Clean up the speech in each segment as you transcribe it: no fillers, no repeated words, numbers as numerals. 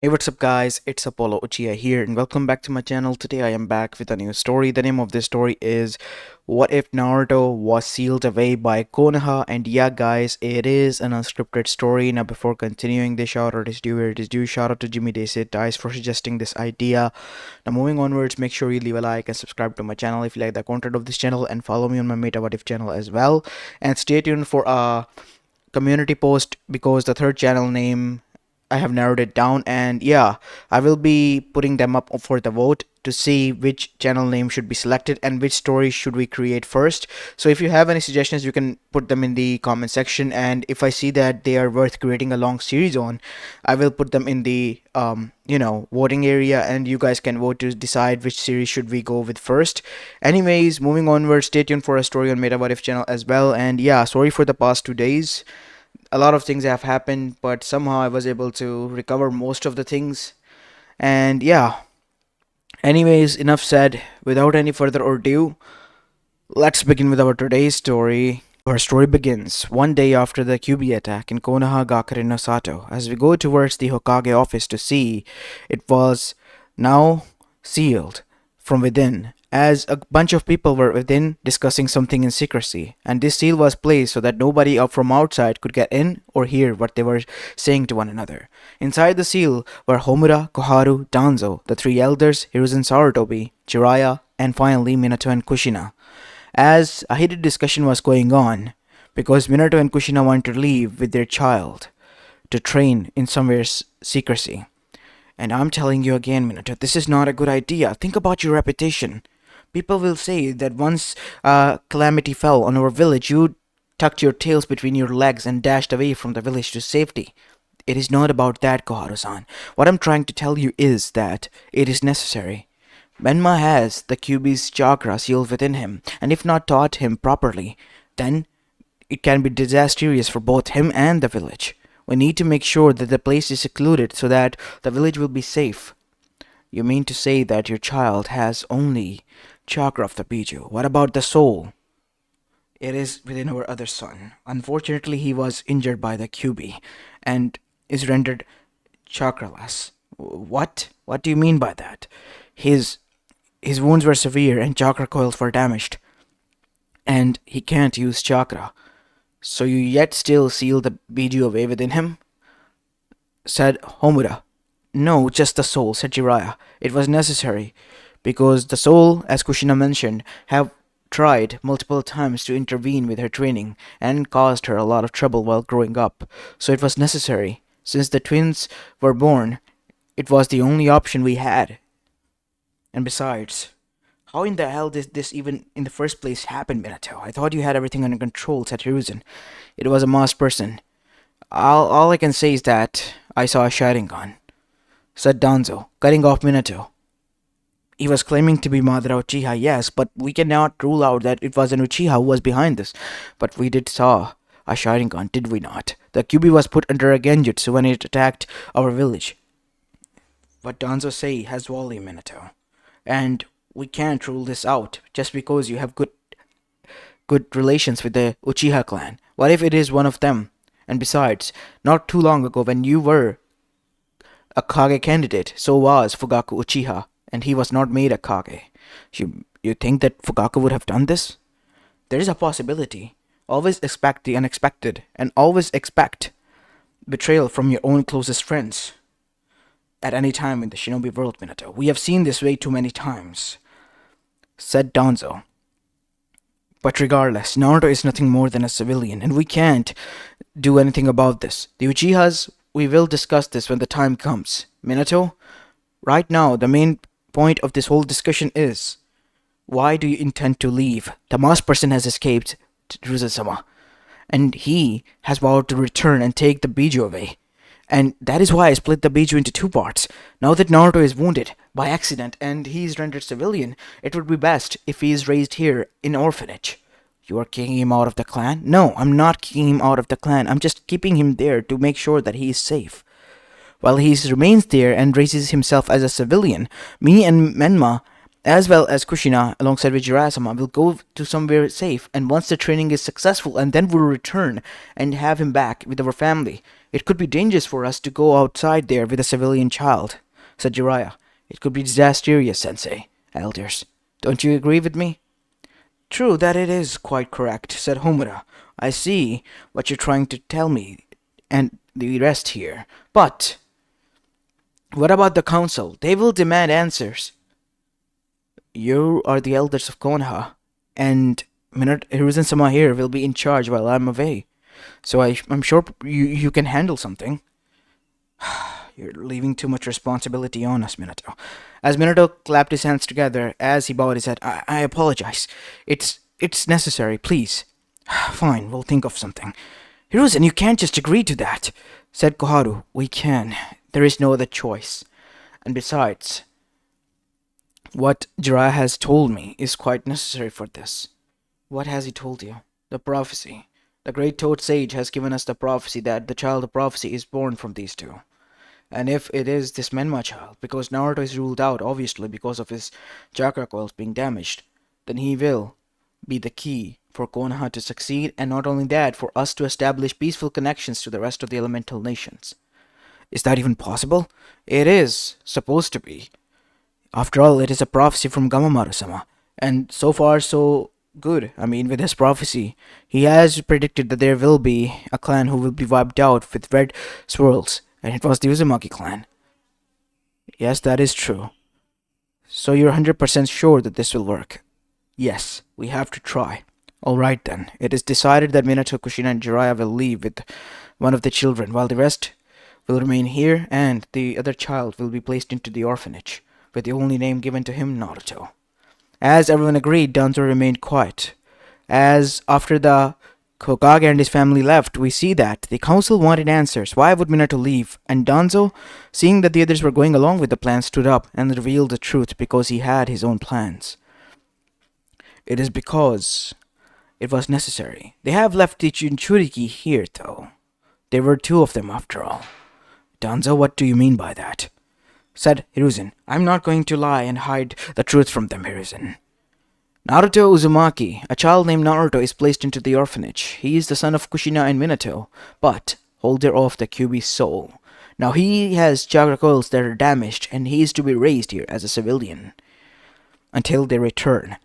Hey, what's up, guys? It's Apollo Uchiha here, and welcome back to my channel. Today, I am back with a new story. The name of this story is What If Naruto Was Sealed Away by Konoha? And yeah, guys, it is an unscripted story. Now, before continuing, this shout out is due where it is due. Shout out to Jimmy Dacet Dice for suggesting this idea. Now, moving onwards, make sure you leave a like and subscribe to my channel if you like the content of this channel, and follow me on my Meta What If channel as well. And stay tuned for a community post because the third channel name I have narrowed it down, and yeah, I will be putting them up for the vote to see which channel name should be selected and which story should we create first. So if you have any suggestions, you can put them in the comment section, and if I see that they are worth creating a long series on, I will put them in the voting area, and you guys can vote to decide which series should we go with first. Anyways, moving onward, stay tuned for a story on Meta What If channel as well. And yeah, sorry for the past 2 days. A lot of things have happened, but somehow I was able to recover most of the things. And yeah, anyways, enough said. Without any further ado, let's begin with our today's story. Our story begins one day after the QB attack in Konoha Gakure no Sato. As we go towards the Hokage office to see, it was now sealed from within, as a bunch of people were within discussing something in secrecy, and this seal was placed so that nobody up from outside could get in or hear what they were saying to one another. Inside the seal were Homura, Koharu, Danzo, the three elders, Hiruzen Sarutobi, Jiraiya, and finally Minato and Kushina. As a heated discussion was going on, because Minato and Kushina wanted to leave with their child to train in somewhere's secrecy. And I'm telling you again, Minato, this is not a good idea. Think about your reputation. People will say that once a calamity fell on our village, you tucked your tails between your legs and dashed away from the village to safety. It is not about that, Koharu-san. What I'm trying to tell you is that it is necessary. Menma has the QB's chakra sealed within him, and if not taught him properly, then it can be disastrous for both him and the village. We need to make sure that the place is secluded so that the village will be safe. You mean to say that your child has only chakra of the Biju? What about the soul? It is within our other son. Unfortunately, he was injured by the QB and is rendered chakraless. What? What do you mean by that? His wounds were severe and chakra coils were damaged, and he can't use chakra. So you yet still seal the Biju away within him? Said Homura. No, just the soul, said Jiraiya. It was necessary, because the soul, as Kushina mentioned, have tried multiple times to intervene with her training and caused her a lot of trouble while growing up. So it was necessary. Since the twins were born, it was the only option we had. And besides, how in the hell did this even in the first place happen, Minato? I thought you had everything under control, said Hiruzen. It was a masked person. All I can say is that I saw a Sharingan, said Danzo, cutting off Minato. He was claiming to be Madara Uchiha, yes, but we cannot rule out that it was an Uchiha who was behind this. But we did saw a Sharingan, did we not? The QB was put under a genjutsu when it attacked our village. What Danzo say has volume, Minato. And we can't rule this out just because you have good relations with the Uchiha clan. What if it is one of them? And besides, not too long ago when you were a Kage candidate, so was Fugaku Uchiha, and he was not made a Kage. You think that Fugaku would have done this? There is a possibility. Always expect the unexpected, and always expect betrayal from your own closest friends. At any time in the shinobi world, Minato. We have seen this way too many times, said Danzo. But regardless, Naruto is nothing more than a civilian, and we can't do anything about this. The Uchihas, we will discuss this when the time comes. Minato, right now, the main point of this whole discussion is, why do you intend to leave? The masked person has escaped, Hiruzen-sama, and he has vowed to return and take the Biju away. And that is why I split the Biju into two parts. Now that Naruto is wounded by accident and he is rendered civilian, it would be best if he is raised here in orphanage. You are kicking him out of the clan? No, I'm not kicking him out of the clan. I'm just keeping him there to make sure that he is safe. While he remains there and raises himself as a civilian, me and Menma, as well as Kushina, alongside with Jiraiya-sama, will go to somewhere safe, and once the training is successful, and then we'll return and have him back with our family. It could be dangerous for us to go outside there with a civilian child, said Jiraiya. It could be disastrous, Sensei, elders. Don't you agree with me? True that it is quite correct, said Homura. I see what you're trying to tell me and the rest here. But what about the council? They will demand answers. You are the elders of Konoha, and Hiruzen-sama here will be in charge while I'm away. So I'm sure you can handle something. You're leaving too much responsibility on us, Minato. As Minato clapped his hands together, as he bowed his head, I apologize. It's necessary, please. Fine, we'll think of something. Hiruzen, you can't just agree to that, said Koharu. We can. There is no other choice. And besides, what Jiraiya has told me is quite necessary for this. What has he told you? The prophecy. The great Toad Sage has given us the prophecy that the child of prophecy is born from these two. And if it is this Menma child, because Naruto is ruled out, obviously, because of his chakra coils being damaged, then he will be the key for Konoha to succeed, and not only that, for us to establish peaceful connections to the rest of the elemental nations. Is that even possible? It is supposed to be. After all, it is a prophecy from Gamamaru-sama, and so far so good. I mean, with his prophecy, he has predicted that there will be a clan who will be wiped out with red swirls, and it was the Uzumaki clan. Yes, that is true. So you're 100% sure that this will work? Yes, we have to try. Alright then, it is decided that Minato, Kushina and Jiraiya will leave with one of the children, while the rest will remain here, and the other child will be placed into the orphanage, with the only name given to him, Naruto. As everyone agreed, Danzo remained quiet. As after the Hokage and his family left, we see that the council wanted answers. Why would Minato leave? And Danzo, seeing that the others were going along with the plan, stood up and revealed the truth because he had his own plans. It is because it was necessary. They have left the Jinchuriki here, though. There were two of them, after all. Danzo, what do you mean by that? Said Hiruzen. I'm not going to lie and hide the truth from them, Hiruzen. Naruto Uzumaki, a child named Naruto, is placed into the orphanage. He is the son of Kushina and Minato, but holder of the Kyuubi's soul. Now he has chakra coils that are damaged, and he is to be raised here as a civilian until they return.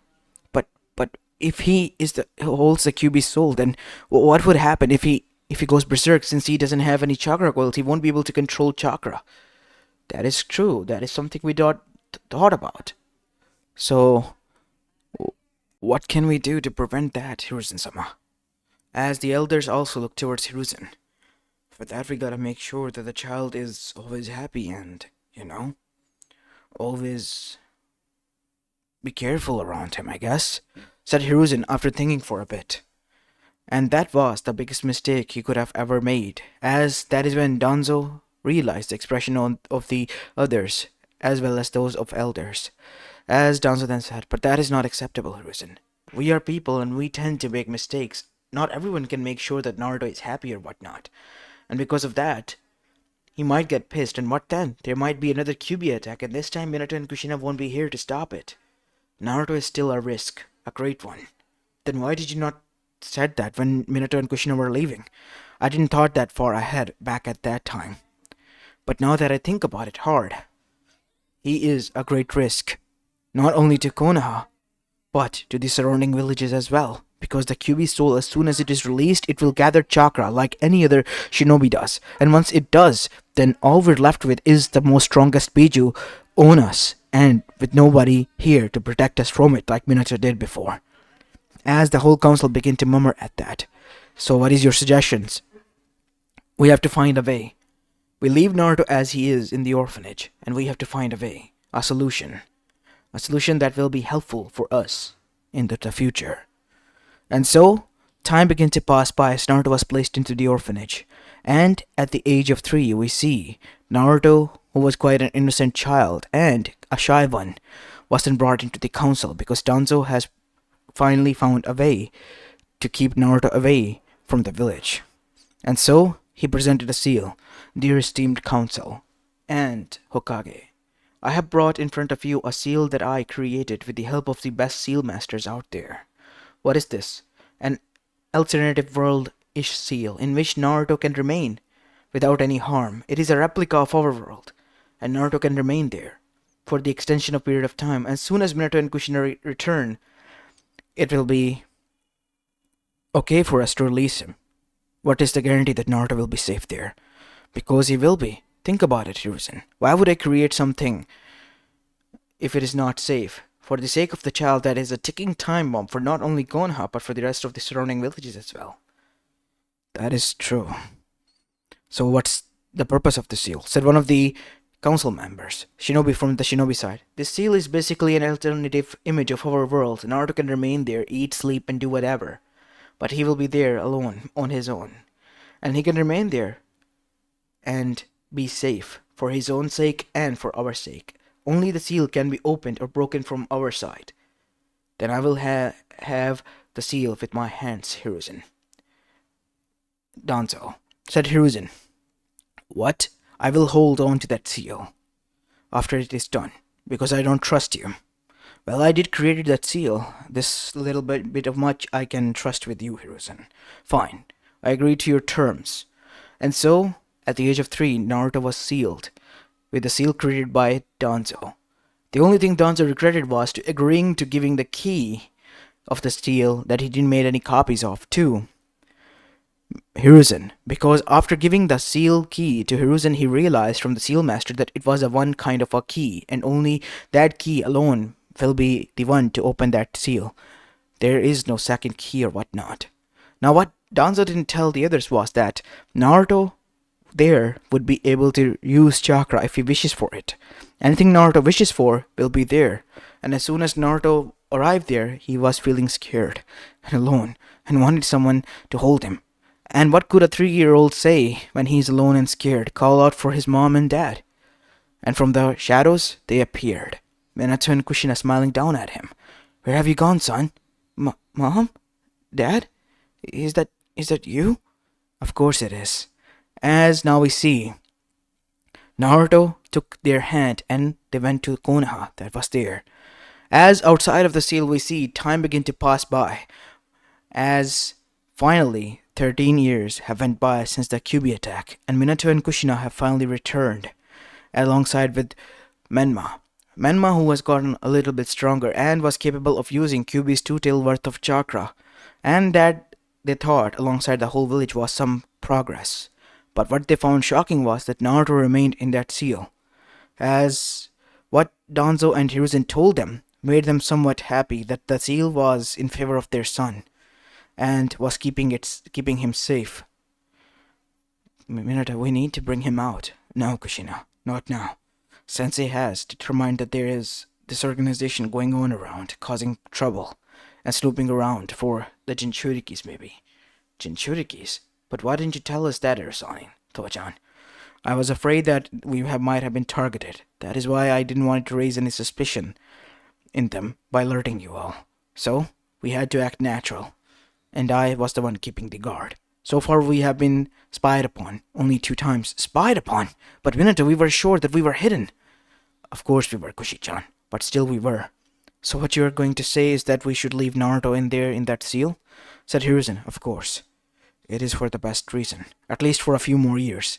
But if he is the holds the Kyuubi's soul, then what would happen if he goes berserk? Since he doesn't have any chakra coils, he won't be able to control chakra. That is true. That is something we thought about. So, what can we do to prevent that, Hiruzen-sama? As the elders also look towards Hiruzen. For that, we gotta make sure that the child is always happy and, always be careful around him, I guess, said Hiruzen after thinking for a bit. And that was the biggest mistake he could have ever made, as that is when Danzo realized the expression of the others, as well as those of elders. As Danzo then said, but that is not acceptable, Hiruzen. We are people and we tend to make mistakes. Not everyone can make sure that Naruto is happy or whatnot. And because of that, he might get pissed, and what then? There might be another Kyuubi attack, and this time Minato and Kushina won't be here to stop it. Naruto is still a risk, a great one. Then why did you not said that when Minato and Kushina were leaving? I didn't thought that far ahead back at that time. But now that I think about it hard, he is a great risk, not only to Konoha, but to the surrounding villages as well. Because the Kyuubi soul, as soon as it is released, it will gather chakra like any other shinobi does. And once it does, then all we're left with is the most strongest Biju on us, and with nobody here to protect us from it like Minato did before. As the whole council began to murmur at that. So what is your suggestions? We have to find a way. We leave Naruto as he is in the orphanage, and we have to find a way, a solution. A solution that will be helpful for us in the future. And so, time began to pass by as Naruto was placed into the orphanage. And at the age of 3, we see Naruto, who was quite an innocent child and a shy one, wasn't brought into the council because Danzo has finally found a way to keep Naruto away from the village. And so, he presented a seal. Dear esteemed council and Hokage, I have brought in front of you a seal that I created with the help of the best seal masters out there. What is this? An alternative world-ish seal in which Naruto can remain without any harm. It is a replica of our world, and Naruto can remain there for the extension of period of time. As soon as Minato and Kushina return, it will be okay for us to release him. What is the guarantee that Naruto will be safe there? Because he will be. Think about it, Hiruzen. Why would I create something if it is not safe? For the sake of the child, that is a ticking time bomb for not only Konoha, but for the rest of the surrounding villages as well. That is true. So what's the purpose of the seal? Said one of the council members, shinobi from the shinobi side. This seal is basically an alternative image of our world. Naruto can remain there, eat, sleep, and do whatever. But he will be there alone, on his own. And he can remain there and be safe, for his own sake and for our sake. Only the seal can be opened or broken from our side. Then I will have the seal with my hands, Hiruzen. Danzo, said Hiruzen. What? I will hold on to that seal after it is done, because I don't trust you. Well, I did create that seal. This little bit of much I can trust with you, Hiruzen. Fine. I agree to your terms. And so, at the age of 3, Naruto was sealed, with the seal created by Danzo. The only thing Danzo regretted was to agreeing to giving the key of the seal that he didn't make any copies of to Hiruzen, because after giving the seal key to Hiruzen, he realized from the seal master that it was a one kind of a key, and only that key alone will be the one to open that seal. There is no second key or whatnot. Now, what Danzo didn't tell the others was that Naruto there would be able to use chakra if he wishes for it. Anything Naruto wishes for will be there. And as soon as Naruto arrived there, he was feeling scared and alone and wanted someone to hold him. And what could a 3-year-old say when he's alone and scared? Call out for his mom and dad. And from the shadows, they appeared. Minato and Kushina smiling down at him. Where have you gone, son? Mom? Dad? Is that you? Of course it is. As now we see, Naruto took their hand and they went to Konoha that was there. As outside of the seal we see time begin to pass by. As finally 13 years have went by since the Kyuubi attack, and Minato and Kushina have finally returned, alongside with Menma. Menma, who has gotten a little bit stronger and was capable of using Kyuubi's 2 tail worth of chakra, and that they thought alongside the whole village was some progress. But what they found shocking was that Naruto remained in that seal, as what Danzo and Hiruzen told them made them somewhat happy that the seal was in favor of their son, and was keeping him safe. Minato, we need to bring him out. No, Kushina, not now. Sensei has determined that there is this organization going on around, causing trouble, and snooping around for the Jinchurikis maybe. Jinchurikis? But why didn't you tell us that, Urasani, Towa-chan? I was afraid that we might have been targeted. That is why I didn't want to raise any suspicion in them by alerting you all. So, we had to act natural, and I was the one keeping the guard. So far we have been spied upon, only 2 times. Spied upon? But Minato, we were sure that we were hidden. Of course we were, Kushi-chan, but still we were. So what you are going to say is that we should leave Naruto in there in that seal? Said Hiruzen, of course. It is for the best reason, at least for a few more years.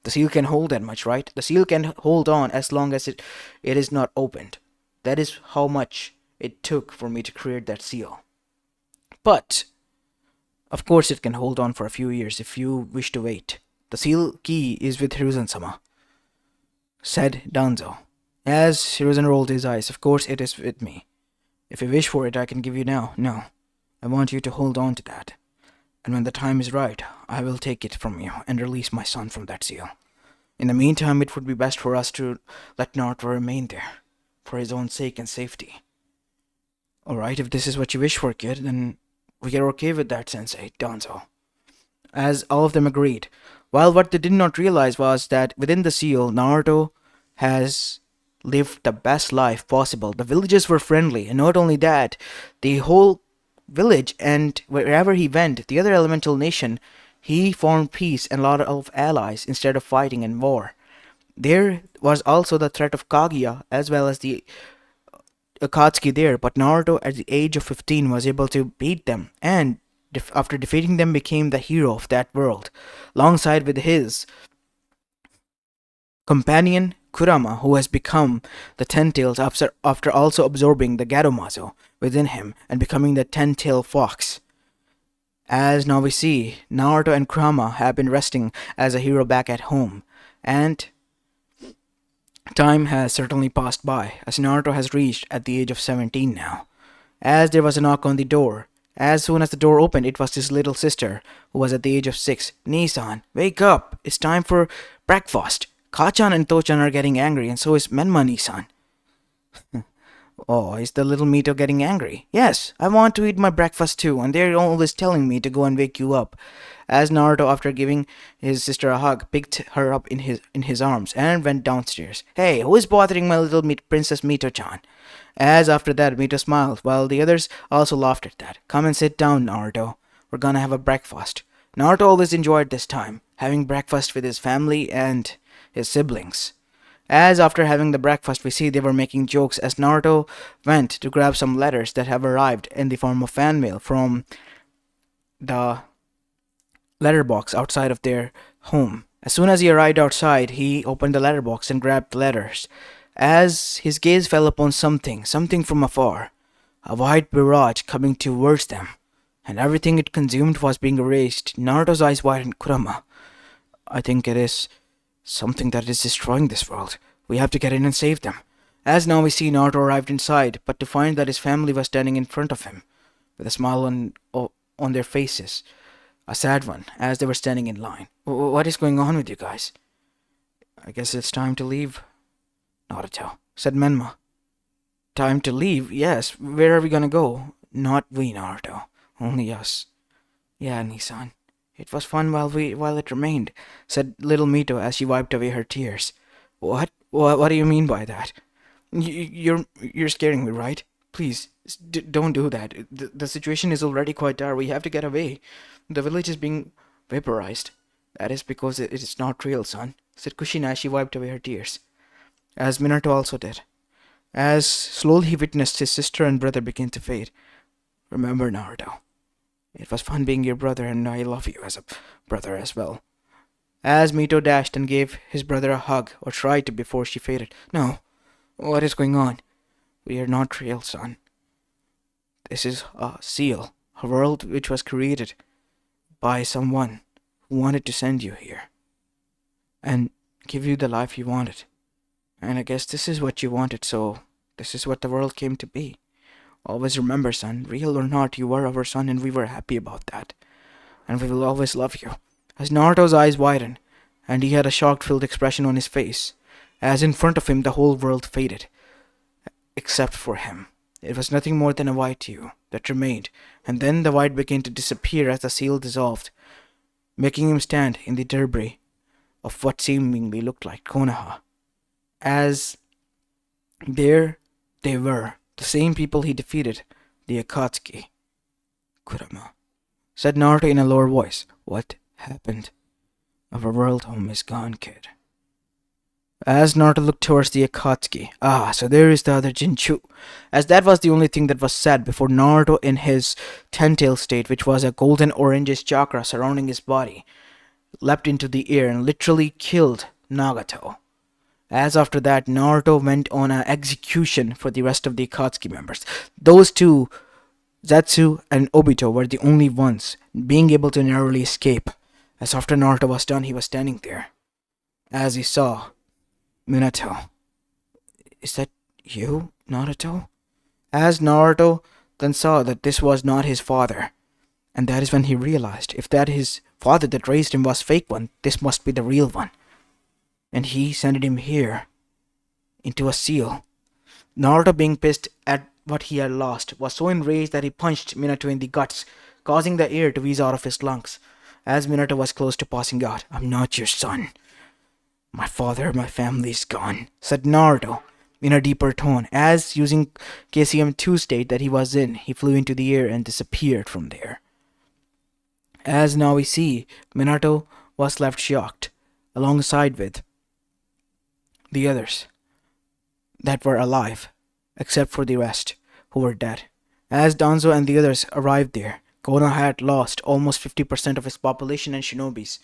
The seal can hold that much, right? The seal can hold on as long as it is not opened. That is how much it took for me to create that seal. But of course it can hold on for a few years if you wish to wait. The seal key is with Hiruzen-sama, said Danzo. As Hiruzen rolled his eyes, of course it is with me. If you wish for it, I can give you now. No, I want you to hold on to that. And when the time is right, I will take it from you and release my son from that seal. In the meantime, it would be best for us to let Naruto remain there, for his own sake and safety. Alright, if this is what you wish for, kid, then we are okay with that, Sensei, Danzo. As all of them agreed. While what they did not realize was that within the seal, Naruto has lived the best life possible. The villagers were friendly, and not only that, the whole village and wherever he went, the other elemental nation, he formed peace and a lot of allies instead of fighting and war. There was also the threat of Kaguya as well as the Akatsuki there, but Naruto at the age of 15 was able to beat them and after defeating them, became the hero of that world, alongside with his companion Kurama, who has become the Ten Tails after also absorbing the Garomazo within him and becoming the Ten-tailed Fox. As now we see, Naruto and Kurama have been resting as a hero back at home, and time has certainly passed by, as Naruto has reached at the age of 17 now. As there was a knock on the door. As soon as the door opened, it was his little sister, who was at the age of 6. Nisan, wake up! It's time for breakfast. Kachan and Tochan are getting angry, and so is Menma Nisan. Oh, is the little Mito getting angry? Yes, I want to eat my breakfast too, and they're always telling me to go and wake you up. As Naruto, after giving his sister a hug, picked her up in his arms and went downstairs. Hey, who is bothering my little Princess Mito-chan? As after that, Mito smiled, while the others also laughed at that. Come and sit down, Naruto. We're gonna have a breakfast. Naruto always enjoyed this time, having breakfast with his family and his siblings. As after having the breakfast, we see they were making jokes as Naruto went to grab some letters that have arrived in the form of fan mail from the letterbox outside of their home. As soon as he arrived outside, he opened the letterbox and grabbed the letters. As his gaze fell upon something from afar, a white barrage coming towards them, and everything it consumed was being erased. Naruto's eyes widened. Kurama, I think it is something that is destroying this world. We have to get in and save them. As now we see Naruto arrived inside, but to find that his family was standing in front of him, with a smile on their faces. A sad one, as they were standing in line. What is going on with you guys? I guess it's time to leave, Naruto, said Menma. Time to leave? Yes. Where are we gonna go? Not we, Naruto. Only us. Yeah, Nisan. It was fun while it remained, said little Mito as she wiped away her tears. What? What do you mean by that? You're scaring me, right? Please, don't do that. The situation is already quite dire. We have to get away. The village is being vaporized. That is because it is not real, son, said Kushina as she wiped away her tears. As Minato also did. As slowly he witnessed his sister and brother begin to fade. Remember, Naruto. It was fun being your brother, and I love you as a brother as well. As Mito dashed and gave his brother a hug, or tried to before she faded. No. What is going on? We are not real, son. This is a seal, a world which was created by someone who wanted to send you here and give you the life you wanted. And I guess this is what you wanted, so this is what the world came to be. Always remember, son, real or not, you were our son and we were happy about that. And we will always love you. As Naruto's eyes widened, and he had a shocked-filled expression on his face, as in front of him the whole world faded, except for him. It was nothing more than a white hue that remained, and then the white began to disappear as the seal dissolved, making him stand in the debris of what seemingly looked like Konoha. As there they were, the same people he defeated, the Akatsuki. Kurama, said Naruto in a lower voice. What happened? Our world home is gone, kid. As Naruto looked towards the Akatsuki. Ah, so there is the other Jinchu. As that was the only thing that was said before Naruto in his ten-tail state, which was a golden orangish chakra surrounding his body, leapt into the air and literally killed Nagato. As after that, Naruto went on an execution for the rest of the Akatsuki members. Those two, Zetsu and Obito, were the only ones being able to narrowly escape. As after Naruto was done, he was standing there. As he saw Minato. Is that you, Naruto? As Naruto then saw that this was not his father. And that is when he realized, if that his father that raised him was fake one, this must be the real one. And he sent him here, into a seal. Naruto, being pissed at what he had lost, was so enraged that he punched Minato in the guts, causing the air to wheeze out of his lungs. As Minato was close to passing out, I'm not your son. My father, my family's gone, said Naruto in a deeper tone, as using KCM2 state that he was in, he flew into the air and disappeared from there. As now we see, Minato was left shocked, alongside with the others that were alive, except for the rest, who were dead. As Danzo and the others arrived there, Konoha had lost almost 50% of its population and shinobis,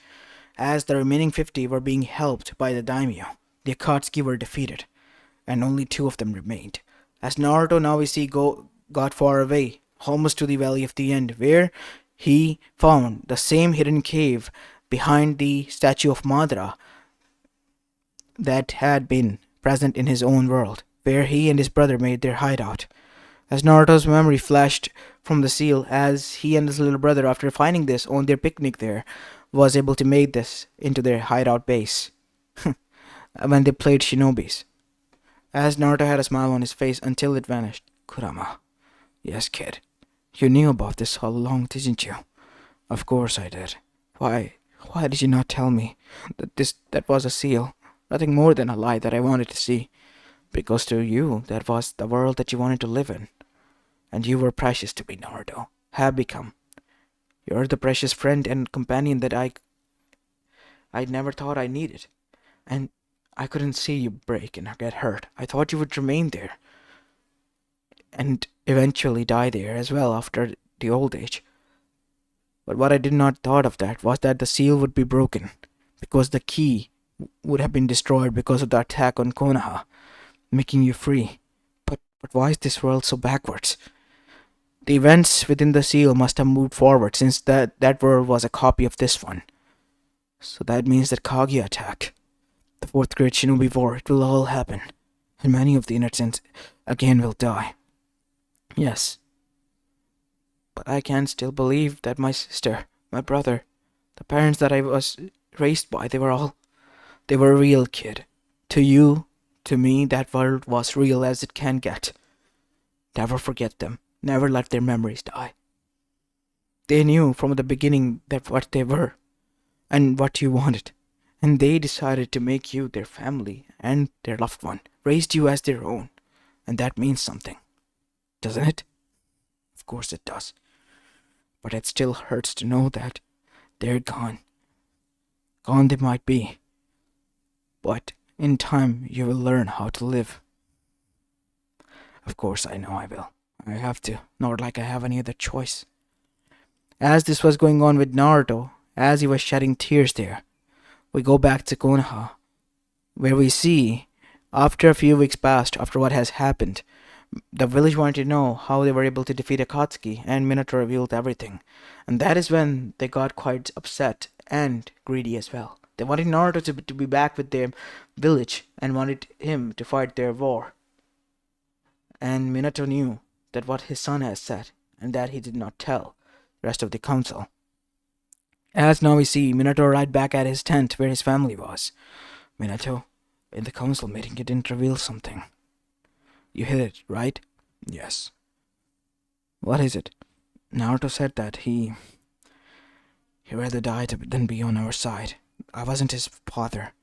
as the remaining 50 were being helped by the daimyo. The Akatsuki were defeated, and only two of them remained. As Naruto now we see got far away, almost to the Valley of the End, where he found the same hidden cave behind the statue of Madara that had been present in his own world, where he and his brother made their hideout. As Naruto's memory flashed from the seal, as he and his little brother, after finding this on their picnic there, was able to make this into their hideout base when they played shinobis. As Naruto had a smile on his face until it vanished. Kurama. Yes, kid. You knew about this all along, didn't you? Of course I did. Why? Why did you not tell me that was a seal? Nothing more than a lie that I wanted to see. Because to you, that was the world that you wanted to live in. And you were precious to me, Naruto. Have become. You're the precious friend and companion that I never thought I needed. And I couldn't see you break and get hurt. I thought you would remain there. And eventually die there as well after the old age. But what I did not thought of that was that the seal would be broken. Because the key would have been destroyed because of the attack on Konoha, making you free. But why is this world so backwards? The events within the seal must have moved forward since that world was a copy of this one. So that means that Kaguya attack, the fourth great shinobi war, it will all happen. And many of the innocents again will die. Yes. But I can still believe that my sister, my brother, the parents that I was raised by, they were real, kid. To you, to me, that world was real as it can get. Never forget them. Never let their memories die. They knew from the beginning that what they were and what you wanted. And they decided to make you their family and their loved one. Raised you as their own. And that means something. Doesn't it? Of course it does. But it still hurts to know that they're gone. Gone they might be. But in time you will learn how to live. Of course I know I will. I have to. Not like I have any other choice. As this was going on with Naruto, as he was shedding tears there, we go back to Konoha, where we see, after a few weeks passed after what has happened, the village wanted to know how they were able to defeat Akatsuki, and Minato revealed everything. And that is when they got quite upset and greedy as well. They wanted Naruto to be back with their village and wanted him to fight their war. And Minato knew that what his son has said, and that he did not tell the rest of the council. As now we see Minato right back at his tent where his family was. Minato, in the council meeting you didn't reveal something. You hid it, right? Yes. What is it? Naruto said that he'd rather die than be on our side. I wasn't his father.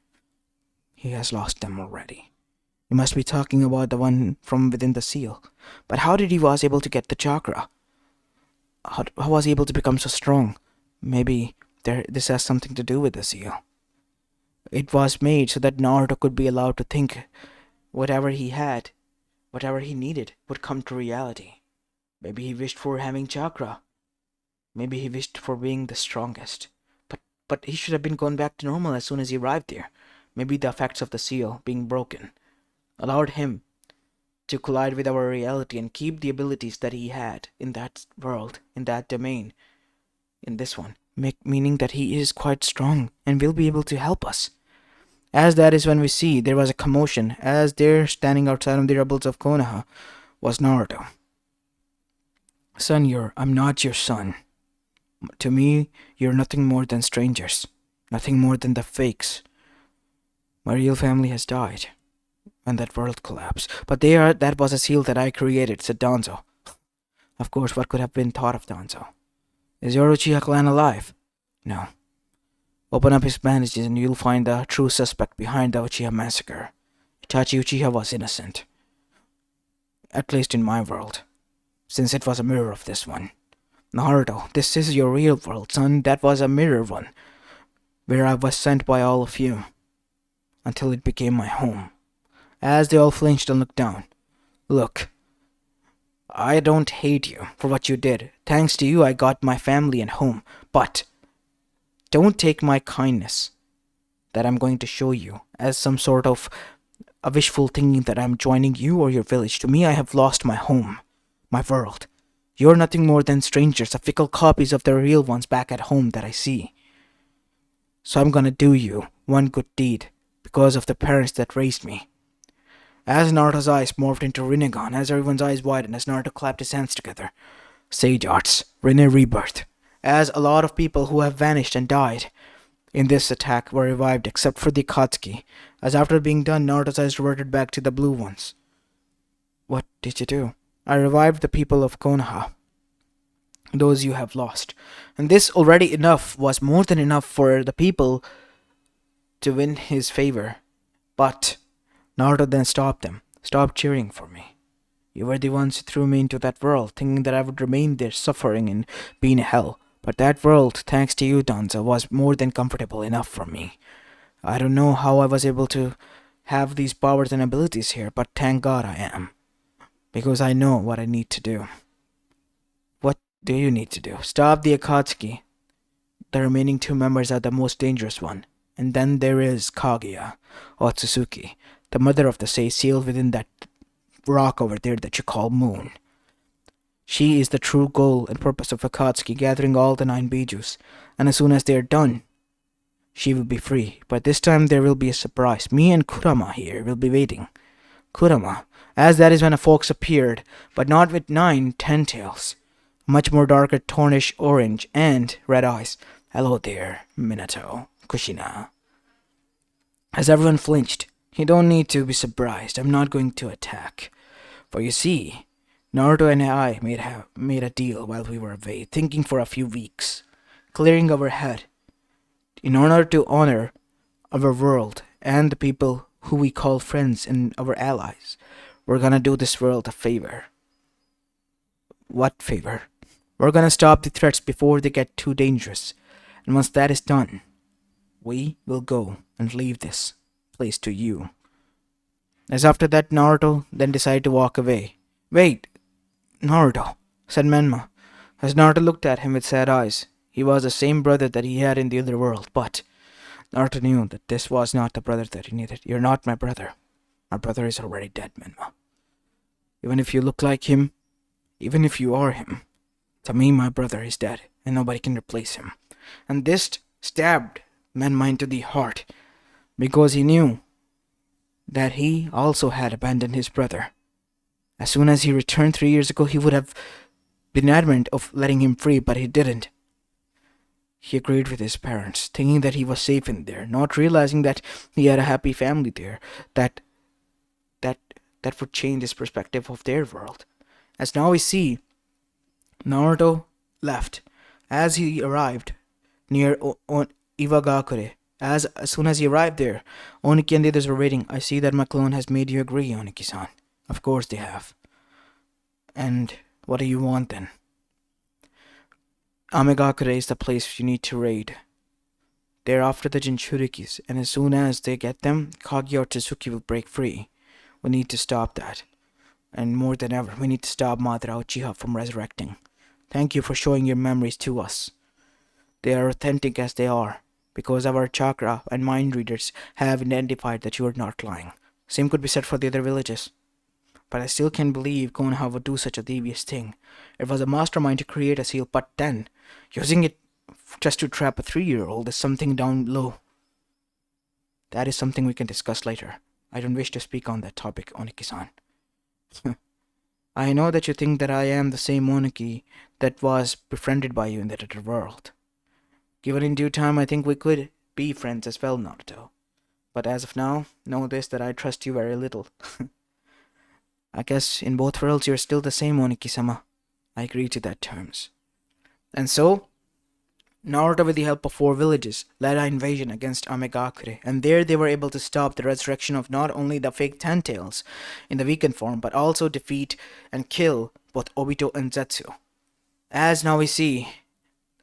He has lost them already. You must be talking about the one from within the seal. But how did he was able to get the chakra? How was he able to become so strong? Maybe this has something to do with the seal. It was made so that Naruto could be allowed to think whatever he had, whatever he needed, would come to reality. Maybe he wished for having chakra. Maybe he wished for being the strongest. But he should have been gone back to normal as soon as he arrived there. Maybe the effects of the seal being broken allowed him to collide with our reality and keep the abilities that he had in that world, in that domain, in this one, meaning that he is quite strong and will be able to help us. As that is when we see there was a commotion, as there standing outside of the rebels of Konoha was Naruto. Son, I'm not your son. To me, you're nothing more than strangers, nothing more than the fakes. My real family has died, and that world collapsed. But that was a seal that I created, said Danzo. Of course, what could have been thought of Danzo? Is your Uchiha clan alive? No. Open up his bandages and you'll find the true suspect behind the Uchiha massacre. Itachi Uchiha was innocent. At least in my world, since it was a mirror of this one. Naruto, this is your real world, son. That was a mirror one, where I was sent by all of you, until it became my home. As they all flinched and looked down. Look. I don't hate you for what you did. Thanks to you, I got my family and home. But don't take my kindness that I'm going to show you as some sort of a wishful thinking that I'm joining you or your village. To me, I have lost my home, my world. You're nothing more than strangers, a fickle copies of the real ones back at home that I see. So I'm gonna do you one good deed because of the parents that raised me. As Naruto's eyes morphed into Rinnegan, as everyone's eyes widened, as Naruto clapped his hands together. Sage Arts, Rinne Rebirth. As a lot of people who have vanished and died in this attack were revived except for the Akatsuki, as after being done, Naruto's eyes reverted back to the blue ones. What did you do? I revived the people of Konoha, those you have lost. And this already enough was more than enough for the people to win his favor. But Naruto then stopped them. Stop cheering for me. You were the ones who threw me into that world, thinking that I would remain there suffering and be in hell. But that world, thanks to you, Danzo, was more than comfortable enough for me. I don't know how I was able to have these powers and abilities here, but thank God I am. Because I know what I need to do. What do you need to do? Stop the Akatsuki. The remaining two members are the most dangerous one. And then there is Kaguya, Otsutsuki, the mother of the sage sealed within that rock over there that you call Moon. She is the true goal and purpose of Akatsuki, gathering all the 9 bijus, and as soon as they are done, she will be free. But this time there will be a surprise. Me and Kurama here will be waiting. Kurama, as that is when a fox appeared, but not with 9 tails. Much more darker tawnish orange and red eyes. Hello there, Minato, Kushina. As everyone flinched, you don't need to be surprised. I'm not going to attack. For you see, Naruto and I made a deal while we were away, thinking for a few weeks, clearing our head, in order to honor our world and the people who we call friends and our allies. We're gonna do this world a favor. What favor? We're gonna stop the threats before they get too dangerous. And once that is done, we will go and leave this place to you. As after that, Naruto then decided to walk away. Wait, Naruto, said Menma, as Naruto looked at him with sad eyes. He was the same brother that he had in the other world, but Naruto knew that this was not the brother that he needed. You're not my brother. My brother is already dead, Menma. Even if you look like him, even if you are him, to me my brother is dead, and nobody can replace him. And this stabbed Menma into the heart, because he knew that he also had abandoned his brother. As soon as he returned 3 years ago, he would have been adamant of letting him free, but he didn't. He agreed with his parents, thinking that he was safe in there, not realizing that he had a happy family there, that would change his perspective of their world. As now we see, Naruto left. As he arrived near Iwagakure, as soon as he arrived there, Oniki and the others were waiting. I see that my clone has made you agree, Oniki-san. Of course they have. And what do you want then? Amegakure is the place you need to raid. They're after the Jinchurikis, and as soon as they get them, Kaguya or Tsuki will break free. We need to stop that. And more than ever, we need to stop Madara Uchiha from resurrecting. Thank you for showing your memories to us. They are authentic as they are, because our chakra and mind readers have identified that you are not lying. Same could be said for the other villages. But I still can't believe Konoha would do such a devious thing. It was a mastermind to create a seal, but then, using it just to trap a 3-year-old is something down low. That is something we can discuss later. I don't wish to speak on that topic, Oniki-san. I know that you think that I am the same Oniki that was befriended by you in that other world. Given in due time, I think we could be friends as well, Naruto. But as of now, know this, that I trust you very little. I guess in both worlds you're still the same, Oniki-sama. I agree to that terms. And so, Naruto, with the help of 4 villages, led an invasion against Amegakure, and there they were able to stop the resurrection of not only the fake Ten-Tails in the weakened form, but also defeat and kill both Obito and Zetsu. As now we see,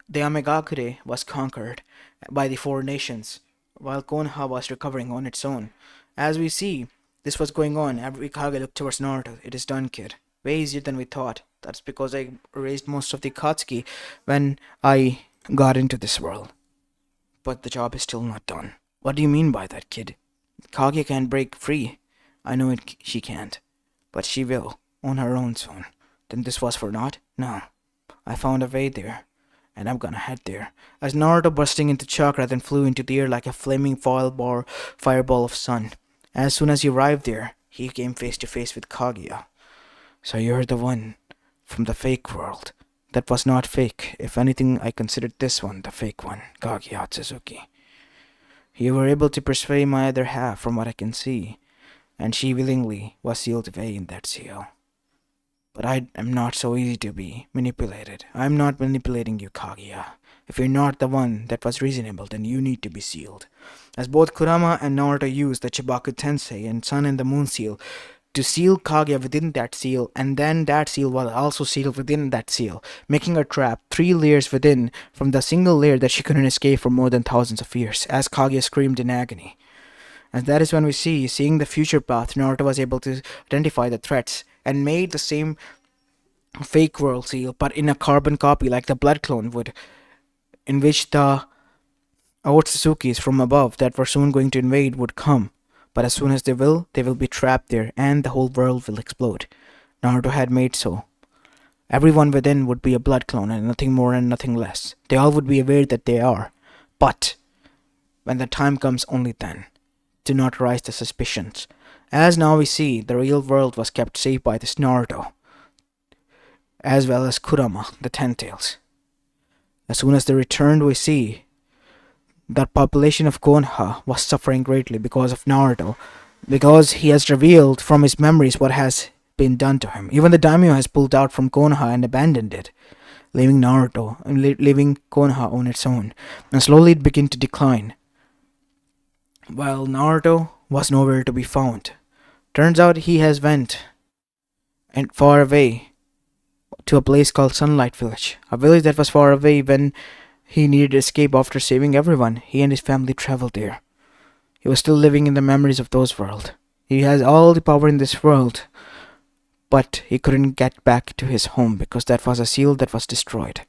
the Amegakure was conquered by the 4 nations, while Konoha was recovering on its own. As we see, this was going on. Every Kage looked towards Naruto. It is done, kid. Way easier than we thought. That's because I erased most of the Katsuki when I got into this world. But the job is still not done. What do you mean by that, kid? Kaguya can't break free. I know she can't. But she will, on her own soon. Then this was for naught? No. I found a way there, and I'm gonna head there. As Naruto bursting into chakra then flew into the air like a flaming fireball of sun. As soon as he arrived there, he came face to face with Kaguya. So you're the one from the fake world. That was not fake. If anything, I considered this one the fake one, Kaguya Otsutsuki. You were able to persuade my other half from what I can see, and she willingly was sealed away in that seal. But I am not so easy to be manipulated. I am not manipulating you, Kaguya. If you're not the one that was reasonable, then you need to be sealed. As both Kurama and Naruto used the Chibaku Tensei and Sun and the Moon seal to seal Kaguya within that seal, and then that seal was also sealed within that seal, making a trap 3 layers within from the single layer that she couldn't escape for more than thousands of years, as Kaguya screamed in agony. And that is when we see, seeing the future path, Naruto was able to identify the threats and made the same fake world seal, but in a carbon copy like the blood clone would, in which the Otsuzukis from above that were soon going to invade would come. But as soon as they will be trapped there and the whole world will explode. Naruto had made so. Everyone within would be a blood clone and nothing more and nothing less. They all would be aware that they are. But when the time comes, only then. Do not rise the suspicions. As now we see, the real world was kept safe by this Naruto, as well as Kurama, the Ten Tails. As soon as they returned, we see that population of Konoha was suffering greatly because of Naruto, because he has revealed from his memories what has been done to him. Even the daimyo has pulled out from Konoha and abandoned it, leaving Konoha on its own, and slowly it began to decline, while Naruto was nowhere to be found. Turns out he has went and far away to a place called Sunlight Village, a village that was far away. When he needed escape after saving everyone, he and his family traveled there. He was still living in the memories of those worlds. He has all the power in this world, but he couldn't get back to his home because that was a seal that was destroyed.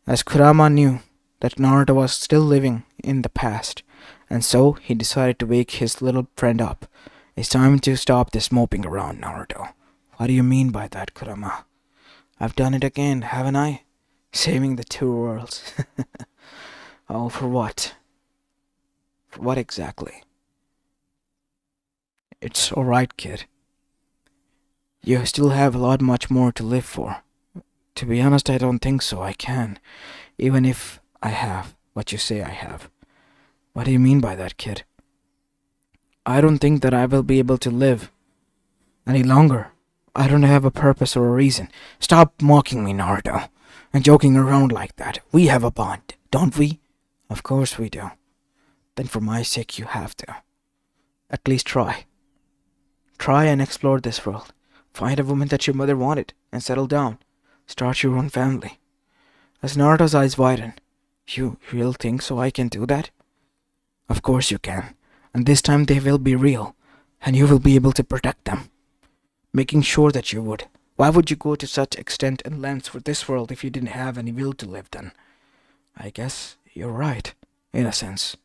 As Kurama knew that Naruto was still living in the past, and so he decided to wake his little friend up. It's time to stop this moping around, Naruto. What do you mean by that, Kurama? I've done it again, haven't I? Saving the two worlds. Oh, for what? For what exactly? It's alright, kid. You still have a lot much more to live for. To be honest, I don't think so. I can. Even if I have what you say I have. What do you mean by that, kid? I don't think that I will be able to live any longer. I don't have a purpose or a reason. Stop mocking me, Naruto, and joking around like that. We have a bond, don't we? Of course we do. Then for my sake you have to. At least try. Try and explore this world. Find a woman that your mother wanted and settle down. Start your own family. As Naruto's eyes widen, you really think so I can do that? Of course you can. And this time they will be real, and you will be able to protect them. Making sure that you would. Why would you go to such extent and lengths for this world if you didn't have any will to live then? I guess you're right, in a sense.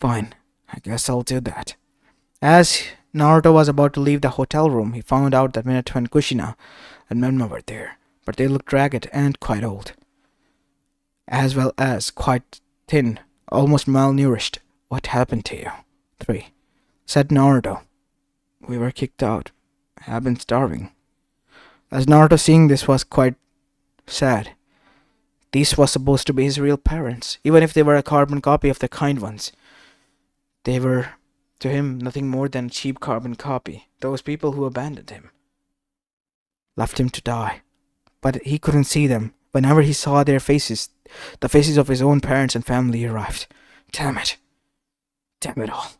Fine, I guess I'll do that. As Naruto was about to leave the hotel room, he found out that Minato and Kushina and Menma were there, but they looked ragged and quite old, as well as quite thin, almost malnourished. What happened to you? 3. Said Naruto. We were kicked out. I have been starving. As Naruto seeing this was quite sad. These were supposed to be his real parents, even if they were a carbon copy of the kind ones. They were, to him, nothing more than a cheap carbon copy. Those people who abandoned him. Left him to die. But he couldn't see them. Whenever he saw their faces, the faces of his own parents and family arrived. Damn it. Damn it all.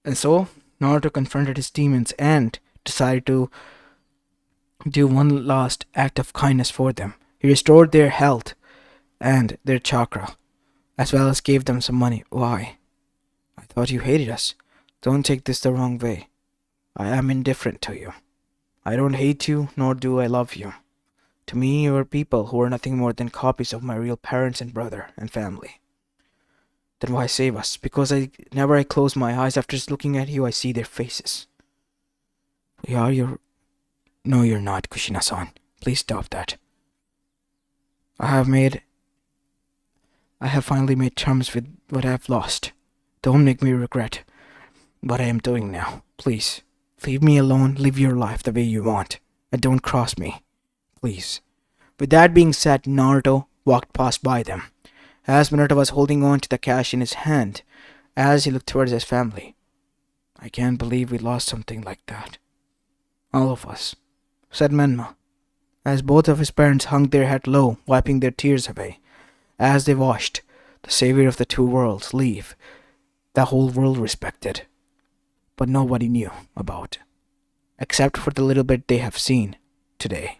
And so, Naruto confronted his demons and decided to do one last act of kindness for them. He restored their health and their chakra, as well as gave them some money. Why? I thought you hated us. Don't take this the wrong way. I am indifferent to you. I don't hate you, nor do I love you. To me, you are people who are nothing more than copies of my real parents and brother and family. Then why save us? Because whenever I close my eyes after just looking at you, I see their faces. We are your... No, you're not, Kushina-san. Please stop that. I have made... I have finally made terms with what I have lost. Don't make me regret what I am doing now. Please. Leave me alone, live your life the way you want. And don't cross me. Please. With that being said, Naruto walked past by them, as Minato was holding on to the cash in his hand, as he looked towards his family. I can't believe we lost something like that. All of us, said Menma, as both of his parents hung their head low, wiping their tears away, as they watched the savior of the two worlds leave. The whole world respected, but nobody knew about, except for the little bit they have seen today.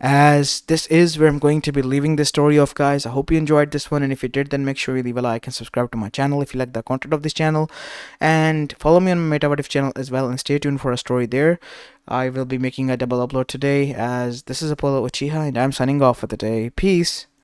As this is where I'm going to be leaving the story off, guys. I hope you enjoyed this one, and if you did, then make sure you leave a like and subscribe to my channel if you like the content of this channel, and follow me on my Meta channel as well, and stay tuned for a story there. I will be making a double upload today, as this is Apollo Uchiha, and I'm signing off for the day. Peace.